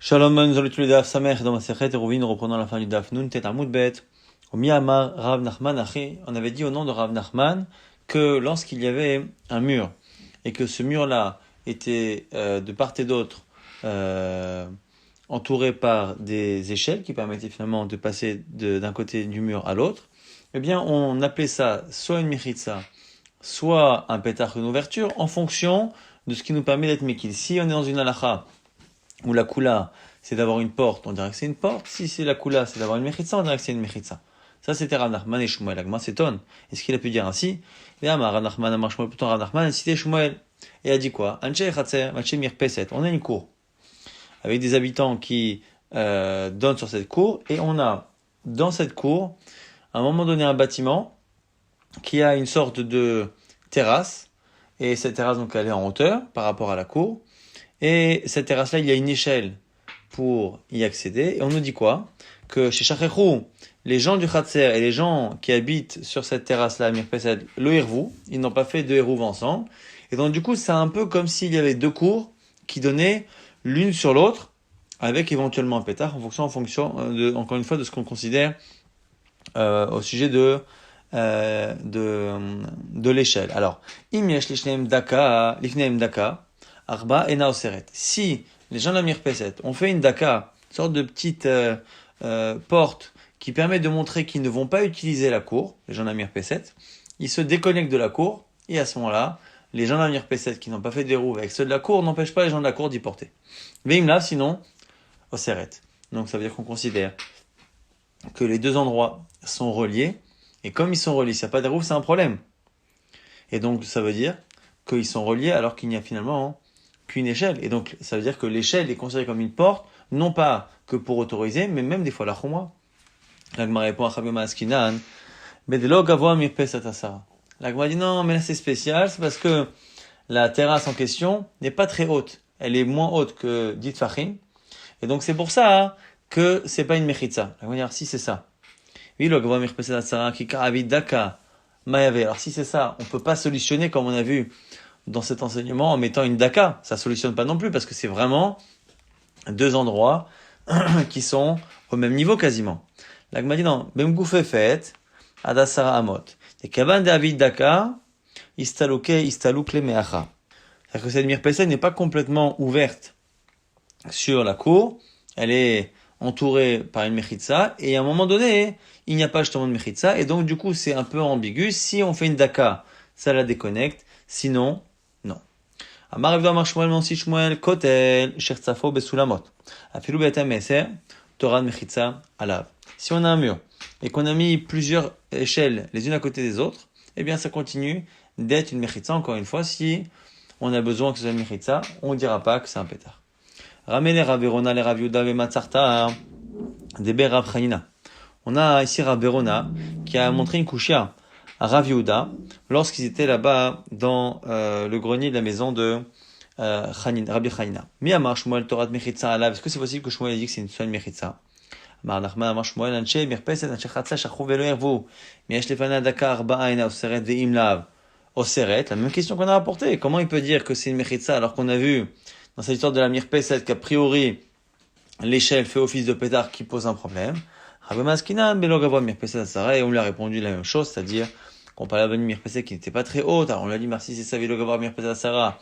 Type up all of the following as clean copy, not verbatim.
Shalom, nous allons étudier le Daf Samer dans ma Sechet Eruvin, nous reprenons la fin du Daf Nun Tet Amud Bet. Au Miyamar Rav Nachman Achi, on avait dit au nom de Rav Nachman que lorsqu'il y avait un mur et que ce mur-là était de part et d'autre entouré par des échelles qui permettaient finalement de passer d'un côté du mur à l'autre, eh bien on appelait ça soit une mechitza, soit un pétard, une ouverture, en fonction de ce qui nous permet d'être mekil. Si on est dans une halacha où la kula, c'est d'avoir une porte, on dirait que c'est une porte. Si c'est la kula, c'est d'avoir une mechitza, on dirait que c'est une mechitza. Ça, c'était Rav Nachman et Shmuel. L'agma s'étonne. Est-ce qu'il a pu dire ainsi? Et Rav Nachman, Amar Shmuel, plutôt Rav Nachman a cité Shmuel. Et a dit quoi? Anche Chatzer, Anche Mirpeset. On a une cour avec des habitants qui donnent sur cette cour, et on a dans cette cour, à un moment donné, un bâtiment qui a une sorte de terrasse, et cette terrasse donc elle est en hauteur par rapport à la cour. Et cette terrasse-là, il y a une échelle pour y accéder. Et on nous dit quoi? Que chez Shachechou, les gens du Khatser et les gens qui habitent sur cette terrasse-là, Mirpesed, le Hirvou, ils n'ont pas fait deux Hirouv ensemble. Et donc du coup, c'est un peu comme s'il y avait deux cours qui donnaient l'une sur l'autre, avec éventuellement un pétard, en fonction encore une fois, de ce qu'on considère au sujet de l'échelle. Alors, Im yesh lifneim daka, Arba et Naoseret. Si les gens de la Mirpeset ont fait une daka, une sorte de petite porte qui permet de montrer qu'ils ne vont pas utiliser la cour, les gens de la Mirpeset, ils se déconnectent de la cour, et à ce moment-là, les gens de la Mirpeset qui n'ont pas fait des roues avec ceux de la cour n'empêchent pas les gens de la cour d'y porter. Mais là, sinon, Oseret. Donc ça veut dire qu'on considère que les deux endroits sont reliés, et comme ils sont reliés, s'il n'y a pas de roues, c'est un problème. Et donc ça veut dire qu'ils sont reliés alors qu'il n'y a finalement qu'une échelle. Et donc, ça veut dire que l'échelle est considérée comme une porte, non pas que pour autoriser, mais même des fois la chumra. L'agma répond à Chabima Askinan, mais de l'ogavoa mirpesat asara. L'agma dit non, mais là c'est spécial, c'est parce que la terrasse en question n'est pas très haute. Elle est moins haute que dit Fahim. Et donc c'est pour ça que c'est pas une mechitza. L'agma dit, alors si c'est ça. Oui, l'ogavoa mirpesat asara, ki karavid daka, mayave. Alors si c'est ça, on peut pas solutionner comme on a vu dans cet enseignement en mettant une daka. Ça solutionne pas non plus parce que c'est vraiment deux endroits qui sont au même niveau quasiment. L'agma dit non, même goufé fait, adasara amot. Et kaban David daka, istalouk le meacha. C'est-à-dire que cette mirpesa n'est pas complètement ouverte sur la cour, elle est entourée par une mechitza, et à un moment donné, il n'y a pas justement de mechitza, et donc du coup c'est un peu ambigu. Si on fait une daka, ça la déconnecte, sinon, non. Amar Evdo Amar Shmuel Mansi Shmuel Kotel Shertzafo Besulamot. Afilu Be'etam Meser Torah Mechitza Alav. Si on a un mur et qu'on a mis plusieurs échelles les unes à côté des autres, eh bien ça continue d'être une mechitza. Encore une fois, si on a besoin que ce soit une mechitza, on ne dira pas que c'est un pétard. Ramene Raverona le Rav Yehuda Vematzarta Debe Rav Chanina. On a ici Rav Verona qui a montré une kushia à Rav Yehuda lorsqu'ils étaient là-bas dans le grenier de la maison de Rabbi Chanina. Mi amar Shmuel Torah mechitza alav. Est-ce que c'est possible que Shmuel ait dit que c'est une seule mechitza? Amar Nachman amar Shmuel anche mirpeset anche chatza shachu velo yervu. Mi yesh lefana daka arba'a ina oseret ve'im lav. Oseret, la même question qu'on a rapportée. Comment il peut dire que c'est une mechitza alors qu'on a vu dans cette histoire de la mirpeset qu'a priori l'échelle fait office de pétard qui pose un problème? Rabbi Maskinan belo gavoa mirpeset asara, et on lui a répondu la même chose, c'est-à-dire qu'on parlait d'une mirpeset qui n'était pas très haute. Alors on lui a dit merci, c'est ça velo gavoa mirpeset asara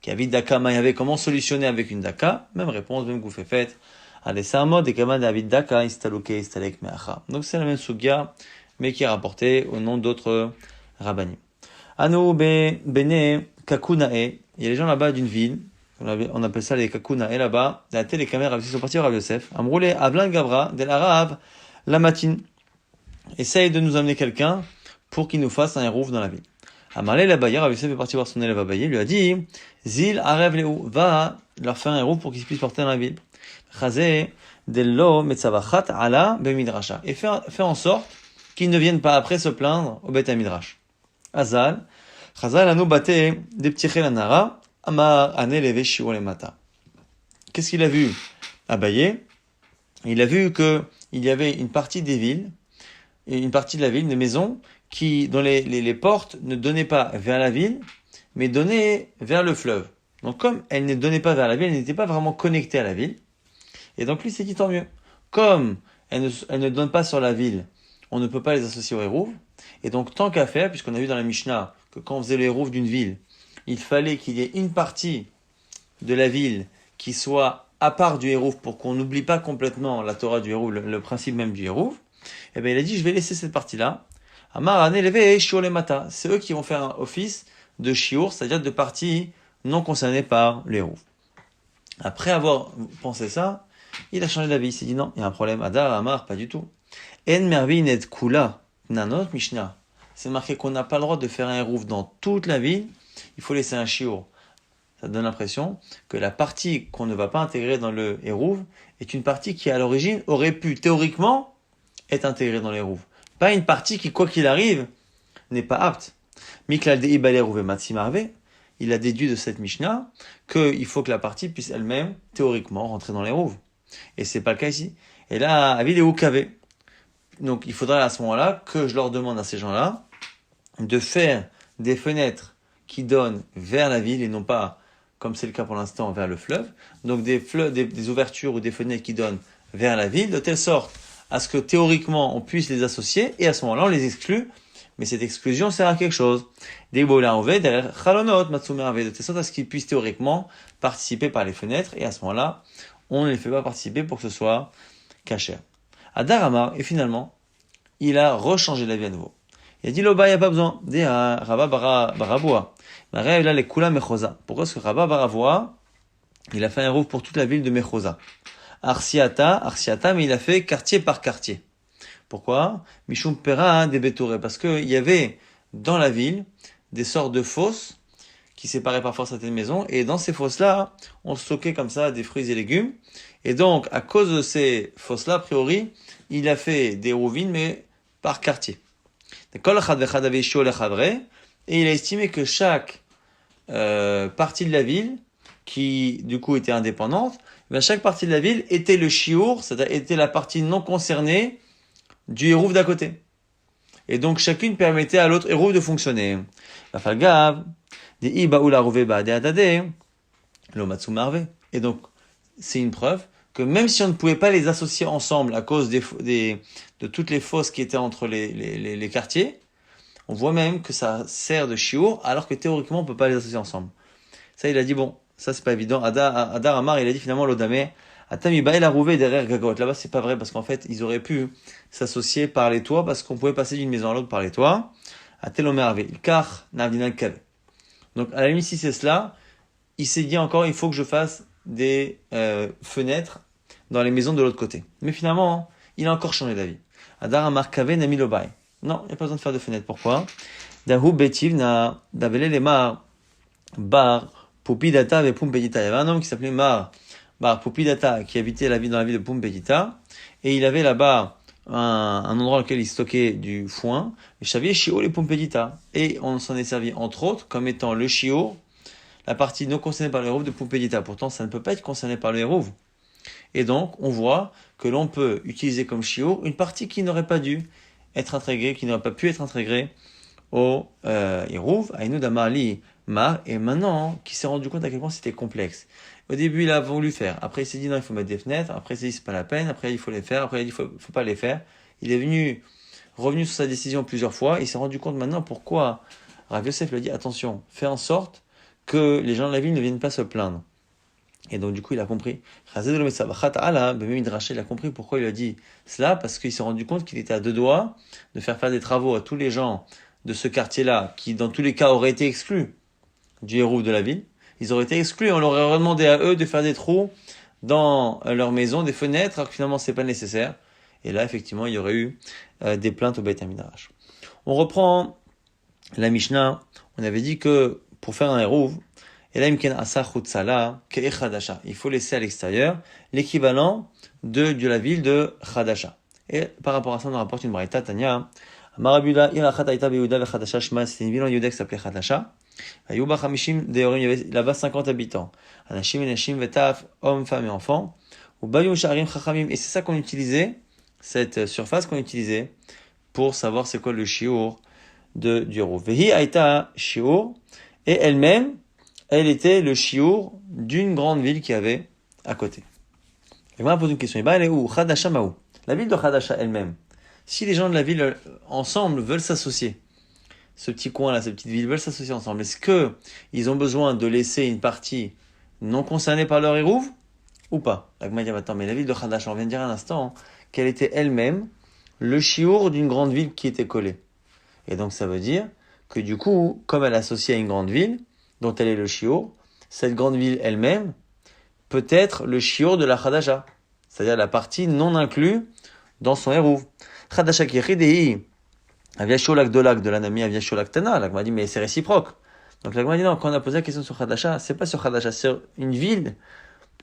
qui avait daka maïave, comment solutionner avec une daka? Même réponse, même goufé fait. Allez, c'est un mode, et kaman david daka, istalouke, istalek meacha. Donc c'est la même sugya, mais qui est rapportée au nom d'autres rabbanim. Anu bene kakunae. Il y a les gens là-bas d'une ville, on appelle ça les kakunae là-bas. La télé, les caméras, ils sont partis au Rav Yosef. Amroulé, Avlan Gavra, del Arav, la matine. Essaye de nous amener quelqu'un pour qu'il nous fasse un hérouf dans la ville. Amalé l'Abaye, Rav Yosef est parti voir son élève Abaye, lui a dit, Zil Arev Léou, va leur faire un héros pour qu'ils puissent porter dans la ville. Chazé Dello Metzavachat Ala Bemidrasha. Et fait en sorte qu'ils ne viennent pas après se plaindre au Beth Midrash. Azal, Chazal Anou Bate des petits Lanara, Amar Ane Leve Shiur le Mata. Qu'est-ce qu'il a vu Abaye? Il a vu que il y avait une partie des villes, et une partie de la ville, des maisons, dont les portes ne donnaient pas vers la ville, mais donnaient vers le fleuve. Donc comme elles ne donnaient pas vers la ville, elles n'étaient pas vraiment connectées à la ville. Et donc lui s'est dit tant mieux. Comme elle ne donne pas sur la ville, on ne peut pas les associer au Hérouv. Et donc tant qu'à faire, puisqu'on a vu dans la Mishnah que quand on faisait le Hérouv d'une ville, il fallait qu'il y ait une partie de la ville qui soit à part du Hérouv pour qu'on n'oublie pas complètement la Torah du Hérouv, le principe même du Hérouv. Et bien il a dit je vais laisser cette partie-là. Amar ane levé shiur le mata. C'est eux qui vont faire un office de shiur, c'est-à-dire de partie non concernée par le Hérouv. Après avoir pensé ça, il a changé d'avis. Il s'est dit non, il y a un problème. Adar, Amar, pas du tout. En mervin et kula nanot Mishnah. C'est marqué qu'on n'a pas le droit de faire un Hérouv dans toute la ville. Il faut laisser un shiur. Ça donne l'impression que la partie qu'on ne va pas intégrer dans le Hérouv est une partie qui, à l'origine, aurait pu, théoriquement, être intégrée dans le Hérouv. Pas une partie qui, quoi qu'il arrive, n'est pas apte. Miklal de Ibal Hérouv et Matsimarve, il a déduit de cette Mishnah qu'il faut que la partie puisse elle-même, théoriquement, rentrer dans l'Hérouv. Et c'est pas le cas ici. Et là, Avid et Oukavé. Donc, il faudrait à ce moment-là que je leur demande à ces gens-là de faire des fenêtres qui donnent vers la ville et non pas, comme c'est le cas pour l'instant, vers le fleuve. Donc des ouvertures ou des fenêtres qui donnent vers la ville, de telle sorte à ce que théoriquement on puisse les associer et à ce moment-là on les exclut. Mais cette exclusion sert à quelque chose. Des boulins derrière chalonot, matsumerave, de telle sorte à ce qu'ils puissent théoriquement participer par les fenêtres et à ce moment-là on ne les fait pas participer pour que ce soit caché. Adarama, et finalement, il a rechangé la vie à nouveau. Il a dit, Loba, il n'y a pas besoin. Dit à Rabba Baraboua. La rêve, là, les Kula Mechosa. Pourquoi est-ce que Rabba Baravoua, il a fait un rouf pour toute la ville de Mechosa? Arsiata, mais il a fait quartier par quartier. Pourquoi? Mishum Pera des Bétouré. Parce qu'il y avait, dans la ville, des sortes de fosses qui séparaient parfois certaines maisons. Et dans ces fosses-là, on stockait comme ça des fruits et légumes. Et donc, à cause de ces fosses-là, a priori, il a fait des rouvines, mais par quartier. Et il a estimé que chaque partie de la ville, qui du coup était indépendante, chaque partie de la ville était le shiur, c'est-à-dire était la partie non concernée du hérouv d'à côté. Et donc chacune permettait à l'autre hérouv de fonctionner. Et donc c'est une preuve que même si on ne pouvait pas les associer ensemble à cause de toutes les fosses qui étaient entre les quartiers, on voit même que ça sert de shiur, alors que théoriquement on ne peut pas les associer ensemble. Ça, il a dit, bon, ça c'est pas évident. Adar Amar, il a dit finalement l'odame, Atamiba il a rouvé derrière Gagot. Là-bas, c'est pas vrai, parce qu'en fait, ils auraient pu s'associer par les toits, parce qu'on pouvait passer d'une maison à l'autre par les toits. Atelomerave, car Navdina Kave. Donc, à la limite, si c'est cela, il s'est dit encore, il faut que je fasse des fenêtres dans les maisons de l'autre côté. Mais finalement, il a encore changé d'avis. Adar Amar Kave Nami Lobai. Non, il n'y a pas besoin de faire de fenêtres. Pourquoi? Dahu Betiv na Davele Lemar Bar Pupidata et Pumpedita. Il y avait un homme qui s'appelait Bar Pupidata qui habitait dans la ville de Pumpedita et il avait là-bas un endroit dans lequel il stockait du foin. Et Xavier Shio et Pumpedita. Et on s'en est servi entre autres comme étant le Shio, la partie non concernée par le Hérouv de Pumpedita. Pourtant, ça ne peut pas être concerné par le Hérouv. Et donc, on voit que l'on peut utiliser comme Shio une partie qui n'aurait pas dû être intégrée, qui n'aurait pas pu être intégrée au Hérouv, Aïnou Damali Mar, et maintenant, qui s'est rendu compte à quel point c'était complexe. Au début, il a voulu faire. Après, il s'est dit non, il faut mettre des fenêtres. Après, il s'est dit c'est pas la peine. Après, il faut les faire. Après, il dit faut pas les faire. Il est revenu sur sa décision plusieurs fois. Il s'est rendu compte maintenant pourquoi Rav Yosef lui a dit attention, fais en sorte que les gens de la ville ne viennent pas se plaindre. Et donc, du coup, il a compris. Il a compris pourquoi il a dit cela, parce qu'il s'est rendu compte qu'il était à deux doigts de faire des travaux à tous les gens de ce quartier-là, qui, dans tous les cas, auraient été exclus du Hérouv de la ville. Ils auraient été exclus. On leur aurait demandé à eux de faire des trous dans leur maison, des fenêtres, alors que finalement, c'est pas nécessaire. Et là, effectivement, il y aurait eu des plaintes au Beit HaMidrash. On reprend la Mishnah. On avait dit que pour faire un Hérouv, il faut laisser à l'extérieur l'équivalent de la ville de Chadasha. Et par rapport à ça, on rapporte une braïta, Tanya. Marabula, c'était une ville en Yudek qui s'appelait Chadasha. Il y avait là-bas 50 habitants. Anashim, Nashim, Vetaf, hommes, femmes et enfants. Et c'est ça qu'on utilisait, cette surface qu'on utilisait pour savoir c'est quoi le shiur du Hérouv. Vehi aïta shiur, et elle était le shiur d'une grande ville qui avait à côté. Et moi, pose une question. Elle est où? Hadasha Maou. La ville de Hadasha elle-même. Si les gens de la ville ensemble veulent s'associer, ce petit coin-là, cette petite ville veulent s'associer ensemble, est-ce que ils ont besoin de laisser une partie non concernée par leur érouve ou pas? La Gemara dit, attends, mais la ville de Hadasha, on vient de dire à l'instant qu'elle était elle-même le chiour d'une grande ville qui était collée. Et donc ça veut dire que du coup, comme elle est associée à une grande ville, dont elle est le chiour, cette grande ville elle-même peut être le chiour de la Hadasha, c'est-à-dire la partie non inclue dans son hérouve. Hadasha qui ridei, avia sholak de l'anami avia sholak tana. La Gemara dit, mais c'est réciproque. Donc la Gemara dit, non, quand on a posé la question sur Hadasha, c'est pas sur Hadasha, c'est sur une ville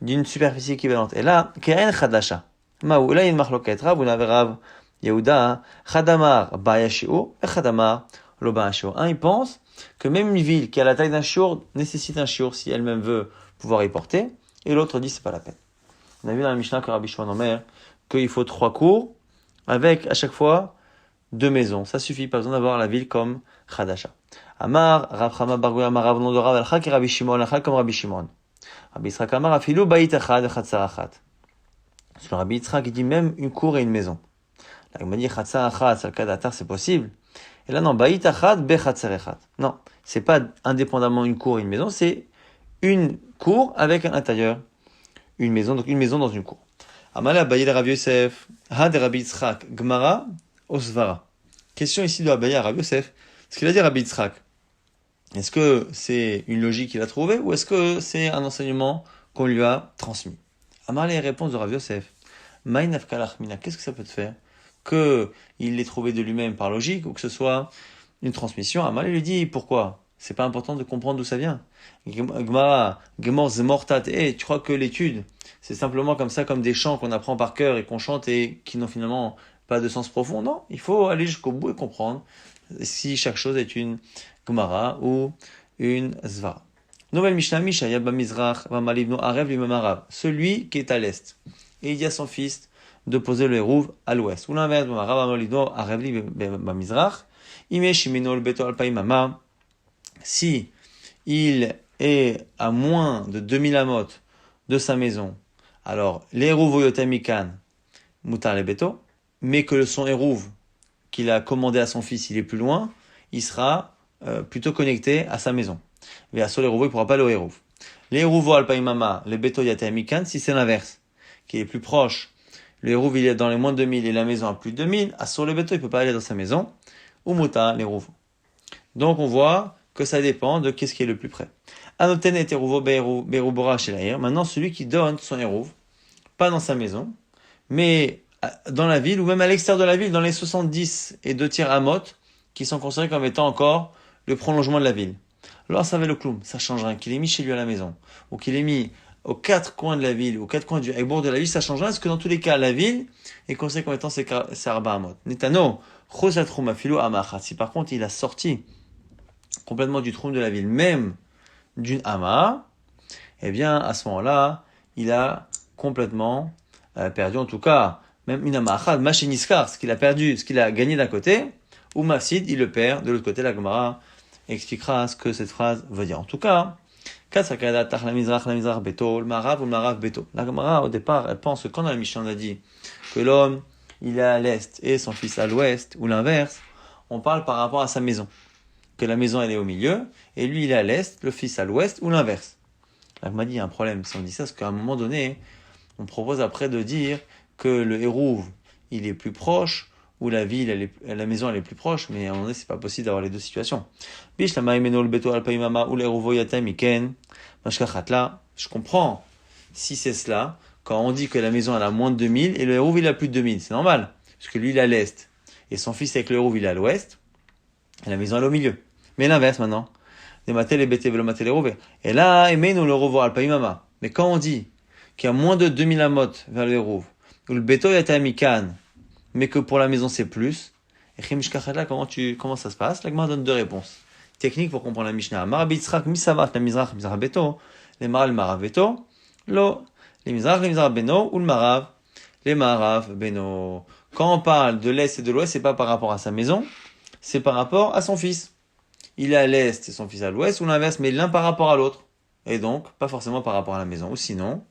d'une superficie équivalente. Et là, Keren Hadasha. Maou, là, il y a une marloquette. Rav, vous n'avez Rav, Yehuda, Khadamar, Bayashio, et Khadamar, Lobayashio. Un, il pense que même une ville qui a la taille d'un chiour nécessite un chiour si elle-même veut pouvoir y porter. Et l'autre dit, c'est pas la peine. On a vu dans la Mishnah que Rabbi Shimon Omer qu'il faut 3 cours avec, à chaque fois, 2 maisons. Ça suffit, pas besoin d'avoir la ville comme Khadasha. Amar, Rav Chama Bargouya, Amar Rav Nondo Rav, Alcha, qui Rabbi Shimon, Alcha comme Rabbi Shimon. Rabbi Yitzhak Amar, Afilu, Bayit Achad, Chatzar Achad. Sur Rabbi Yitzhak, il dit même une cour et une maison. Là, il m'a dit, Chatzar Achad, c'est le cas d'Atar, c'est possible. Et là, non, Bayit Achad, Be Chatzar Achad. Non, c'est pas indépendamment une cour et une maison, c'est une cour avec à l'intérieur une maison, donc une maison dans une cour. Amala Bayil Rav Yosef, Had Rabbi Yitzhak, Gmara, Osvara. Question ici de Abaye à Rabbi Yosef. Ce qu'il a dit Rabbi Yitzhak, est-ce que c'est une logique qu'il a trouvée ou est-ce que c'est un enseignement qu'on lui a transmis? Amar les réponses de Rabbi Yosef. Ma'inav kalachmina, qu'est-ce que ça peut te faire? Que il l'ait trouvé de lui-même par logique ou que ce soit une transmission. Amar lui dit pourquoi? C'est pas important de comprendre d'où ça vient. Gmara, Gemor Zemortat, tu crois que l'étude, c'est simplement comme ça, comme des chants qu'on apprend par cœur et qu'on chante et qui n'ont finalement pas de sens profond? Non, il faut aller jusqu'au bout et comprendre si chaque chose est une Gemara ou une Zvara. Nouvelle Mishnah, Misha, Yabba Mizrach, Vamalivno, Arev, Limamarav. Celui qui est à l'est. Et il dit à son fils de poser le hérouve à l'ouest. Ou l'inverse, Vamarav, Vamalivno, Arev, Limamizrach. Imesh, Imeno, Beto, Alpaimama. Si il est à moins de 2000 amot de sa maison, alors l'hérouve yotamikan mutar le beto, mais que son hérouve qu'il a commandé à son fils, il est plus loin, il sera plutôt connecté à sa maison. Mais à sol hérouve, il ne pourra pas aller au hérouve. L'hérouvo alpaimama, le beto yotamikan, si c'est l'inverse, qui est plus proche, le hérouve il est dans les moins de 2000 et la maison à plus de 2000, à sol le beto, il ne peut pas aller dans sa maison, ou mutar l'hérouve. Donc on voit que ça dépend de qu'est-ce qui est le plus près. Anoten et Eruvo Berubora chez l'Aïr. Maintenant, celui qui donne son hérouve, pas dans sa maison, mais dans la ville, ou même à l'extérieur de la ville, dans les 70 et 2 tiers amot, qui sont considérés comme étant encore le prolongement de la ville. Alors ça va le cloum, ça change rien. Qu'il ait mis chez lui à la maison, ou qu'il ait mis aux 4 coins de la ville, aux 4 coins du Haïbourg de la ville, ça change rien, parce que dans tous les cas, la ville est considérée comme étant ses Arba amot. Netano, Chosatrum Afilu Amachat. Si par contre il a sorti complètement du trou de la ville, même d'une Hama, eh bien, à ce moment-là, il a complètement perdu, en tout cas, même une Hama Achad, Machiniskar, ce qu'il a perdu, ce qu'il a gagné d'un côté, ou Mafsid, il le perd de l'autre côté. La Gemara expliquera ce que cette phrase veut dire. En tout cas, la Gemara, au départ, elle pense que quand dans la Mishnah, on a dit que l'homme, il est à l'est et son fils à l'ouest, ou l'inverse, on parle par rapport à sa maison. Que la maison elle est au milieu, et lui il est à l'est, le fils à l'ouest, ou l'inverse. Là, je m'a dit, il y a un problème si on dit ça, parce qu'à un moment donné, on propose après de dire que le hérouve, il est plus proche, ou la ville, la maison elle est plus proche, mais à un moment donné, c'est pas possible d'avoir les deux situations. Je comprends, si c'est cela, quand on dit que la maison elle a moins de 2000, et le hérouve il a plus de 2000, c'est normal, parce que lui il est à l'est, et son fils avec le hérouve il est à l'ouest, et la maison elle est au milieu. Mais l'inverse maintenant. Et là, nous le revoir al paimama. Mais quand on dit qu'il y a moins de 2000 amot vers le hérouve, ou le béto est à mikan, mais que pour la maison c'est plus, comment ça se passe? La Gemara donne 2 réponses. Technique pour comprendre la Mishnah. Marabitzrak, misavat, la mizrach, mizrach beto, les maral, le marav beto, lo, les mizrach beno, ou le marav, les marav beno. Quand on parle de l'est et de l'ouest, c'est pas par rapport à sa maison, c'est par rapport à son fils. Il est à l'est et son fils à l'ouest, ou l'inverse, mais l'un par rapport à l'autre. Et donc, pas forcément par rapport à la maison. Ou sinon,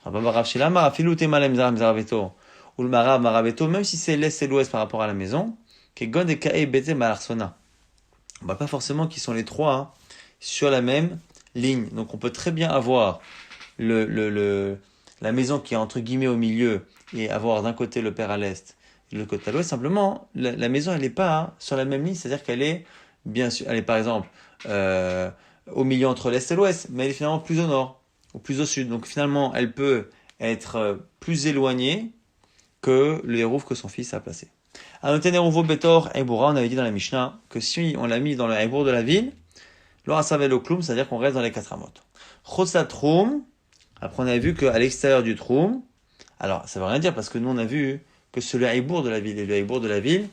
Rabba Barav Shilama, Afilu Temalem Zaram Zaraveto, ou le Marav Maraveto, même si c'est l'est et l'ouest par rapport à la maison, Kegon et Kae Bete Malarsona. Pas forcément qu'ils sont les trois hein, sur la même ligne. Donc on peut très bien avoir la maison qui est entre guillemets au milieu et avoir d'un côté le père à l'est et le côté à l'ouest. Simplement, la maison elle n'est pas hein, sur la même ligne, c'est-à-dire qu'elle est bien sûr, elle est par exemple au milieu entre l'est et l'ouest, mais elle est finalement plus au nord ou plus au sud. Donc finalement, elle peut être plus éloignée que le hérouf que son fils a placé. À noter Neruvo Betor Eibura, on avait dit dans la Mishnah que si on l'a mis dans le Eibour de la ville, l'ora savelo klum, c'est-à-dire qu'on reste dans les 4 amot. Chosat Troum, après on avait vu qu'à l'extérieur du Troum, alors ça veut rien dire parce que nous on a vu que c'est le Eibour de la ville, et le Eibour de la ville,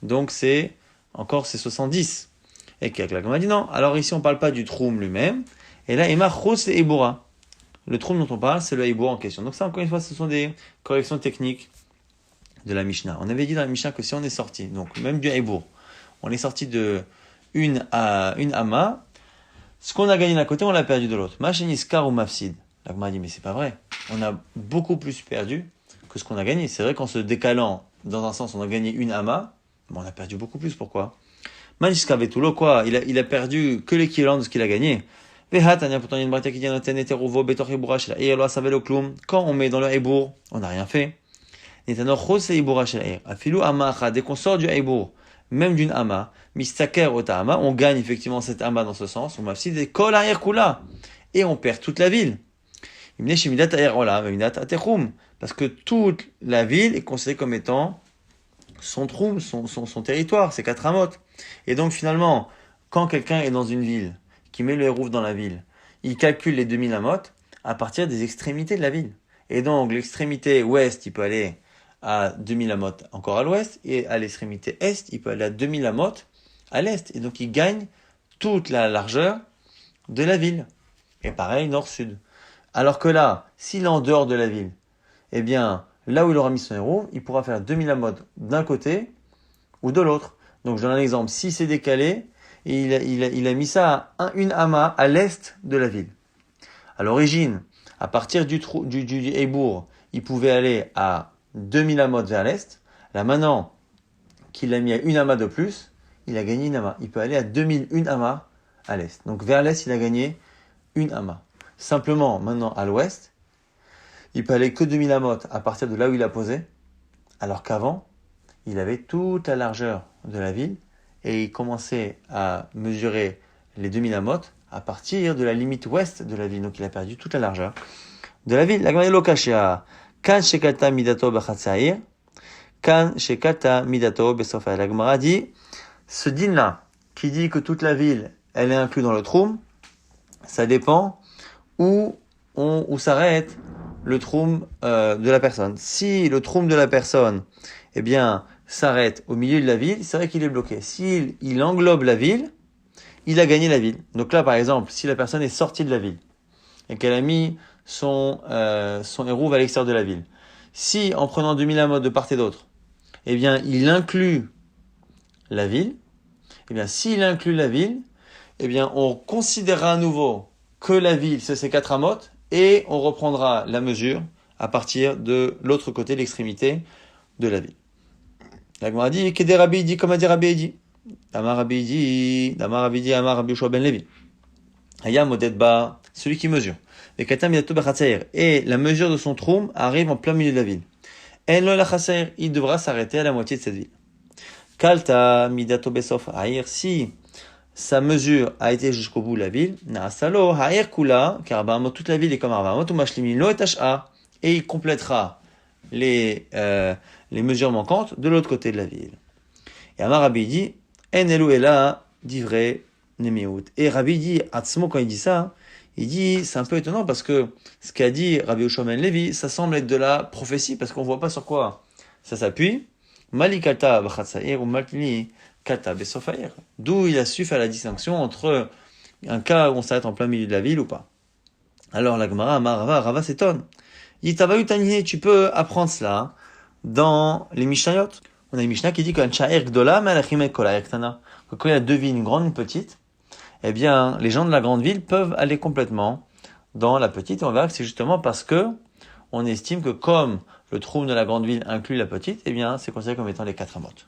donc c'est 70. Et quelqu'un m'a dit non, alors ici on parle pas du Troum lui-même, et là Emma Chos et Eibura. Le Troum dont on parle, c'est le Eibour en question. Donc ça encore une fois, ce sont des corrections techniques de la Mishnah. On avait dit dans la Mishnah que si on est sorti, donc même du Eibour, on est sorti de une Ama, ce qu'on a gagné d'un côté, on l'a perdu de l'autre. Macheniskar ou Mafsid. La Gemara dit, mais c'est pas vrai. On a beaucoup plus perdu que ce qu'on a gagné. C'est vrai qu'en se décalant, dans un sens, on a gagné une Ama, mais on a perdu beaucoup plus. Pourquoi? Maniska Vetulo, quoi? Il a perdu que l'équivalent de ce qu'il a gagné. Quand on met dans le Eibour, on n'a rien fait. Dès qu'on sort du Eibour, même d'une Ama, Mistaker ota Ama, on gagne effectivement cette Ama dans ce sens, on mafsid et kol arrière kula, et on perd toute la ville. Parce que toute la ville est considérée comme étant son troum, son territoire, ses 4 amot. Et donc finalement, quand quelqu'un est dans une ville, qui met le hérouf dans la ville, il calcule les 2000 amot à partir des extrémités de la ville. Et donc l'extrémité ouest, il peut aller à 2000 amot encore à l'ouest, et à l'extrémité est, il peut aller à 2000 amot à l'est. Et donc il gagne toute la largeur de la ville. Et pareil, nord-sud. Alors que là, s'il est en dehors de la ville, eh bien, là où il aura mis son héros, il pourra faire 2000 amot d'un côté ou de l'autre. Donc je donne un exemple. Si c'est décalé, il a mis ça à une ama à l'est de la ville. À l'origine, à partir du Eibour, il pouvait aller à 2000 amot vers l'est. Là maintenant qu'il a mis à une ama de plus, il a gagné une ama. Il peut aller à 2001 ama à l'est. Donc vers l'est, il a gagné une ama. Simplement, maintenant à l'ouest, il peut aller que 2000 amot à partir de là où il a posé, alors qu'avant, il avait toute la largeur de la ville et il commençait à mesurer les 2000 amot à partir de la limite ouest de la ville. Donc il a perdu toute la largeur de la ville. La Gemara lokashia kan shekata midato b'chatzair, kan shekata midato b'sofa. La Gemara dit, ce din là qui dit que toute la ville elle est inclue dans le troum, ça dépend où s'arrête le troum de la personne. Si le troum de la personne eh bien, s'arrête au milieu de la ville, c'est vrai qu'il est bloqué. S'il englobe la ville, il a gagné la ville. Donc là, par exemple, si la personne est sortie de la ville et qu'elle a mis son hérouve à l'extérieur de la ville, si en prenant 2000 amot de part et d'autre, eh bien, il inclut la ville, eh bien, s'il inclut la ville, eh bien, on considérera à nouveau que la ville, c'est ces 4 amot, et on reprendra la mesure à partir de l'autre côté, l'extrémité de la ville. La Gemara dit, Kede Rabbi dit, comme a dit Rabbi dit. Amar Rabbi dit, Amar Rabbi Yoshua ben Levi. Aya Modedba, celui qui mesure. Et Katam Yato Bachatzair. Et la mesure de son troum arrive en plein milieu de la ville. En lo la Chatzair, il devra s'arrêter à la moitié de cette ville. Kalta Midato Besof Aïr, si sa mesure a été jusqu'au bout de la ville, Naasalo Aïr Kula, car toute la ville est comme Arbaamot, ou Mashlimin Lo et Tasha, et il complétera les mesures manquantes de l'autre côté de la ville. Et Amar Rabbi dit, En elu ela divrei nemiut. Et Rabbi dit, Atzmo, quand il dit ça, il dit, c'est un peu étonnant parce que ce qu'a dit Rabbi Yoshua ben Levi, ça semble être de la prophétie parce qu'on voit pas sur quoi ça s'appuie. Malikata b'chatzair ou maltini kata besofair. D'où il a su faire la distinction entre un cas où on s'arrête en plein milieu de la ville ou pas. Alors la Gemara, Amar Rava s'étonne. Il dit, tu peux apprendre cela dans les Mishnayot. On a une Mishnah qui dit que quand il y a 2 villes, une grande et une petite, eh bien, les gens de la grande ville peuvent aller complètement dans la petite. Et on verra que c'est justement parce que on estime que comme le troum de la grande ville inclut la petite, eh bien, c'est considéré comme étant les 4 amotes.